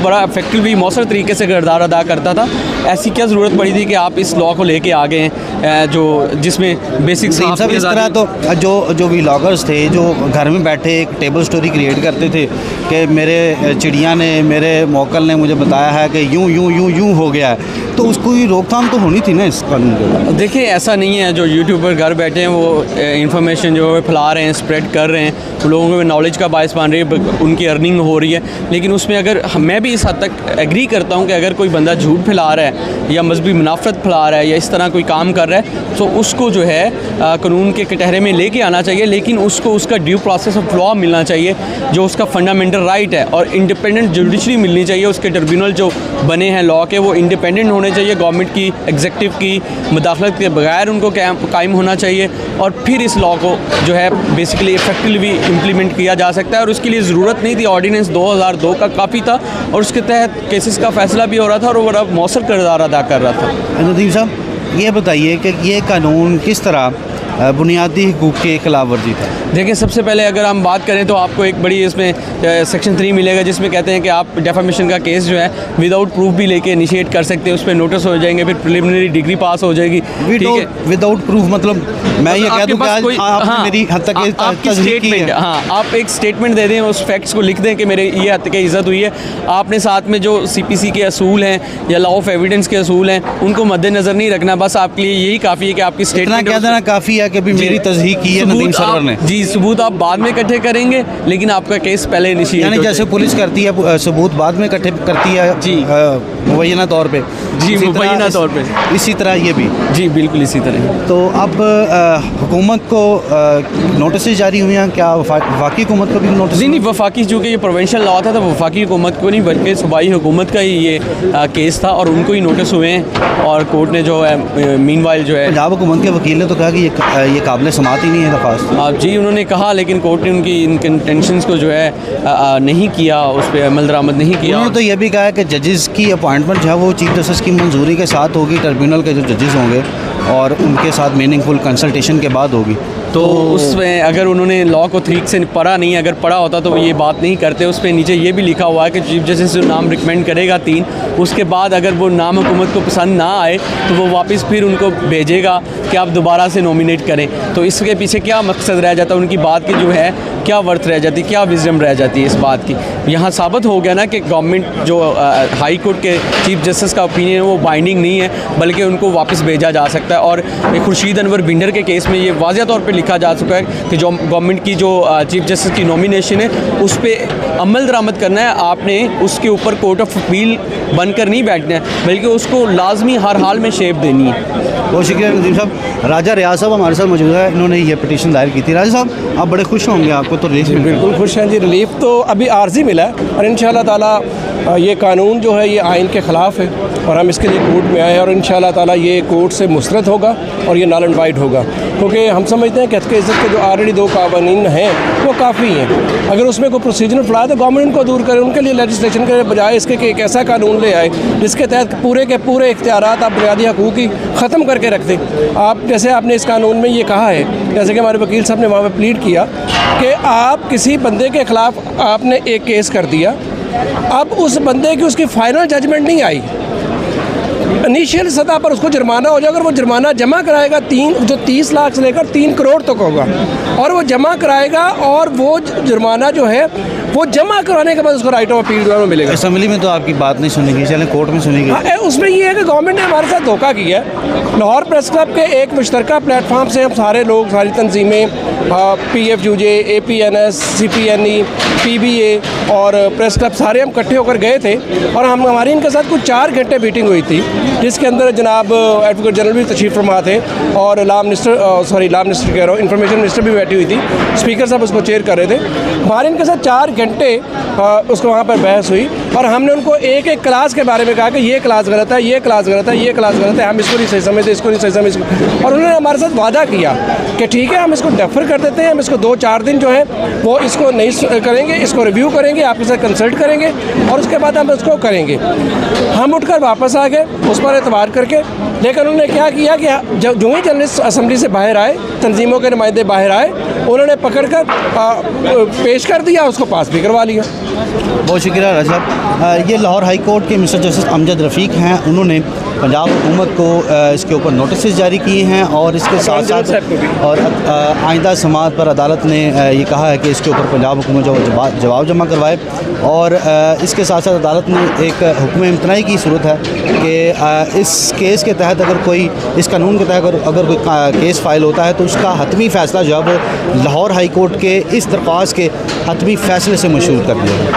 बड़ा इफेक्टिवली मौसर तरीके से किरदार अदा करता था। ऐसी क्या ज़रूरत पड़ी थी कि आप इस लॉ को लेके आ गए हैं जो जिसमें बेसिक सब इस तरह तो जो व्लॉगर्स थे जो घर में बैठे एक टेबल स्टोरी क्रिएट करते थे कि मेरे चिड़िया ने मेरे मोकल ने मुझे बताया है कि यूं यूं यूं यूं हो गया है, तो उसको ही रोकथाम तो होनी थी ना इस कानून के। देखिए ऐसा नहीं है, जो यूट्यूबर घर बैठे हैं वो इन्फॉर्मेशन जो है फैला रहे हैं, स्प्रेड कर रहे हैं, लोगों को नॉलेज का बायस बन रही है, उनकी अर्निंग हो रही है। लेकिन उसमें अगर मैं भी इस हद तक एग्री करता हूँ कि अगर कोई बंदा झूठ फैला रहा है या मजहबी मुनाफरत फैला रहा है या इस तरह कोई काम कर रहा है तो उसको जो है कानून के कटहरे में लेके आना चाहिए, लेकिन उसको उसका ड्यू प्रोसेस ऑफ लॉ मिलना चाहिए जो उसका फंडामेंटल राइट है, और इंडिपेंडेंट जुडिशरी मिलनी चाहिए। उसके ट्रिब्यूनल जो बने हैं लॉ के वो इंडिपेंडेंट होने चाहिए, गवर्नमेंट की एग्जीक्यूटिव की मुदाखलत के बगैर उनको कायम होना चाहिए, और फिर इस लॉ को जो है बेसिकली इफेक्टिवली इम्प्लीमेंट किया जा सकता है। और उसके लिए ज़रूरत नहीं थी, ऑर्डिनेंस 2002 का काफ़ी था और उसके तहत केसेस का फैसला भी हो रहा था और वो बड़ा मौसर किरदार अदा कर रहा था। नदीम साहब ये बताइए कि ये कानून किस तरह बुनियादी हुकूक के खिलाफ वर्जी था? देखिए सबसे पहले अगर हम बात करें तो आपको एक बड़ी इसमें सेक्शन 3 मिलेगा जिसमें कहते हैं कि आप डेफामेशन का केस जो है विदाउट प्रूफ भी लेके इनिशिएट कर सकते हैं, उस पर नोटिस हो जाएंगे, फिर प्रिलिमिनरी डिग्री पास हो जाएगी। ठीक है, विदाउट प्रूफ मतलब मैं ये कह दूं कि आज आपने मेरी हद तक आपकी स्टेटमेंट, हाँ आप एक स्टेटमेंट दे दें, उस फैक्ट्स को लिख दें कि मेरे ये हद तक इज़्ज़त हुई है, आपने साथ में जो CPC के असूल हैं या लॉ ऑफ एविडेंस के असूल हैं उनको मद्देनज़र नहीं रखना, बस आपके लिए यही काफ़ी है कि आपकी स्टेटमेंट कह देना काफ़ी है कि अभी मेरी तस्दीक की है नदीम सरवर ने। जी, सबूत आप बाद में इकट्ठे करेंगे लेकिन आपका केस पहले इनिशिएट, यानी जैसे पुलिस करती है सबूत बाद में इकट्ठे करती है जी मुबैना तौर पे, जी मुबैना तौर पे, इसी तरह ये भी जी बिल्कुल इसी तरह। तो अब हुकूमत को नोटिस जारी हुए हैं, क्या वफाकी हुकूमत को भी नोटिस? नहीं, वफाकी चूँकि ये प्रोविंशियल लॉ था तो वफाकी हुकूमत को नहीं बल्कि सूबाई हुकूमत का ही ये केस था और उनको ही नोटिस हुए हैं और कोर्ट ने जो है मीनवाइल जो है पंजाब हुकूमत के वकील ने तो कहा कि ये काबिल समात ही नहीं है दरख्वास्त। जी उन्होंने कहा, लेकिन कोर्ट ने उनकी इंटेंशंस को जो है नहीं किया, उस पर अमल दरामद नहीं किया। उन्होंने तो ये भी कहा है कि जजेस की अपॉइंटमेंट जो है वो चीफ जस्टिस की मंजूरी के साथ होगी, ट्रिब्यूनल के जो जजेस होंगे और उनके साथ मीनिंगफुल कंसल्टेशन के बाद होगी। तो उसमें अगर उन्होंने लॉ को ठीक से पढ़ा नहीं, अगर पढ़ा होता तो ये बात नहीं करते। उस पर नीचे ये भी लिखा हुआ है कि चीफ जस्टिस जो नाम रिकमेंड करेगा 3, उसके बाद अगर वो नाम हुकूमत को पसंद ना आए तो वो वापस फिर उनको भेजेगा कि आप दोबारा से नॉमिनेट करें। तो इसके पीछे क्या मकसद रह जाता है, उनकी बात की जो है क्या वर्थ रह जाती, क्या विजडम रह जाती है इस बात की। यहाँ साबित हो गया ना कि गवर्नमेंट जो हाई कोर्ट के चीफ जस्टिस का ओपिनियन है वो बाइंडिंग नहीं है, बल्कि उनको वापस भेजा जा सकता है। और खुर्शीद अनवर भिंडर के केस में ये वाज़ह तौर पर लिखा जा चुका है कि जो गवर्नमेंट की जो चीफ जस्टिस की नॉमिनेशन है उस पर अमल दरामद करना है, आपने उसके ऊपर कोर्ट ऑफ अपील बनकर नहीं बैठना है बल्कि उसको लाजमी हर हाल में शेप देनी है। बहुत शुक्रिया नदीम साहब। राजा रियाज साहब हमारे साथ मौजूद है, इन्होंने ये पटिशन दायर की थी। राजा साहब आप बड़े खुश होंगे, आपको तो रिलीफ? बिल्कुल खुश हैं जी। रिलीफ तो अभी आर्जी मिला है और इंशाल्लाह ताला ये कानून जो है ये आइन के ख़िलाफ़ है और हम इसके लिए कोर्ट में आए और इंशाल्लाह ताला ये कोर्ट से मुस्तरद होगा और ये नल एंड वाइड होगा, क्योंकि हम समझते हैं कि हक़ इज़्ज़त के जो ऑलरेडी 2 कानून हैं वो काफ़ी हैं। अगर उसमें कोई प्रोसीजर फैला तो गवर्नमेंट उनको दूर करे, उनके लिए लेजिस्लेशन के बजाय इसके कि एक ऐसा कानून ले आए जिसके तहत पूरे के पूरे इख्तियारात आप बुनियादी हकूक़ ही ख़त्म करके रख दें। आप जैसे आपने इस कानून में ये कहा है, जैसे कि हमारे वकील साहब ने वहाँ पर प्लीड किया कि आप किसी बंदे के ख़िलाफ़ आपने एक केस कर दिया, अब उस बंदे की उसकी फ़ाइनल जजमेंट नहीं आई, इनिशियल सतह पर उसको जुर्माना हो जाए। अगर वो जुर्माना जमा कराएगा 30 लाख से लेकर 3 करोड़ तक होगा और वो जमा कराएगा और वो जुर्माना जो है वो जमा कराने के बाद उसको राइट ऑफ अपील जो है मिलेगा। असेंबली में तो आपकी बात नहीं सुनी गई, चलें कोर्ट में सुनी गई। उसमें ये है कि गवर्नमेंट ने हमारे साथ धोखा किया है। लाहौर प्रेस क्लब के एक मुश्तरका प्लेटफार्म से हम सारे लोग, सारी तंजीमें, PFUJ, APNS, CPNE, PBA और प्रेस क्लब सारे हम इकट्ठे होकर गए थे और हमारी इनके साथ कुछ 4 घंटे मीटिंग हुई थी जिसके अंदर जनाब एडवोकेट जनरल भी तशरीफ़ फरमा थे और लॉ मिनिस्टर कह रहा हूँ, इंफॉर्मेशन मिनिस्टर भी बैठी हुई थी, स्पीकर साहब उसको चेयर कर रहे थे। हमारे इनके साथ 4 घंटे उसको वहाँ पर बहस हुई और हमने उनको एक एक क्लास के बारे में कहा कि ये क्लास गलत है, ये क्लास गलत है, ये क्लास गलत है, हम इसको नहीं सही समझते, इसको नहीं सही समझते। और उन्होंने हमारे साथ वादा किया कि ठीक है हम इसको डेफर कर देते हैं, हम इसको 2-4 दिन जो है वो इसको नहीं करेंगे, इसको रिव्यू करेंगे, आपके साथ कंसल्ट करेंगे और उसके बाद हम इसको करेंगे। हम उठकर वापस आ गए उस पर एतबार करके, लेकिन उन्होंने क्या किया कि जो ही जर्नलिस्ट असम्बली से बाहर आए, तंजीमों के नुमाइंदे बाहर आए, उन्होंने पकड़ कर पेश कर दिया, उसको पास भी करवा लिया। बहुत शुक्रिया रजब। ये लाहौर हाई कोर्ट के मिस्टर जस्टिस अमजद रफ़ीक हैं, उन्होंने पंजाब हुकूमत को इसके ऊपर नोटिस जारी किए हैं और इसके साथ साथ और आइंदा समाअत पर अदालत ने ये कहा है कि इसके ऊपर पंजाब हुकूमत जो जवाब जमा करवाए। और इसके साथ साथ अदालत ने एक हुक्म इम्तनाई की सूरत है कि इस केस के तहत अगर कोई, इस कानून के तहत अगर कोई केस फ़ाइल होता है तो उसका हतमी फ़ैसला जो है वो लाहौर हाई कोर्ट के इस दरख्वास्त के हतमी फ़ैसले से मशहूर कर दिया।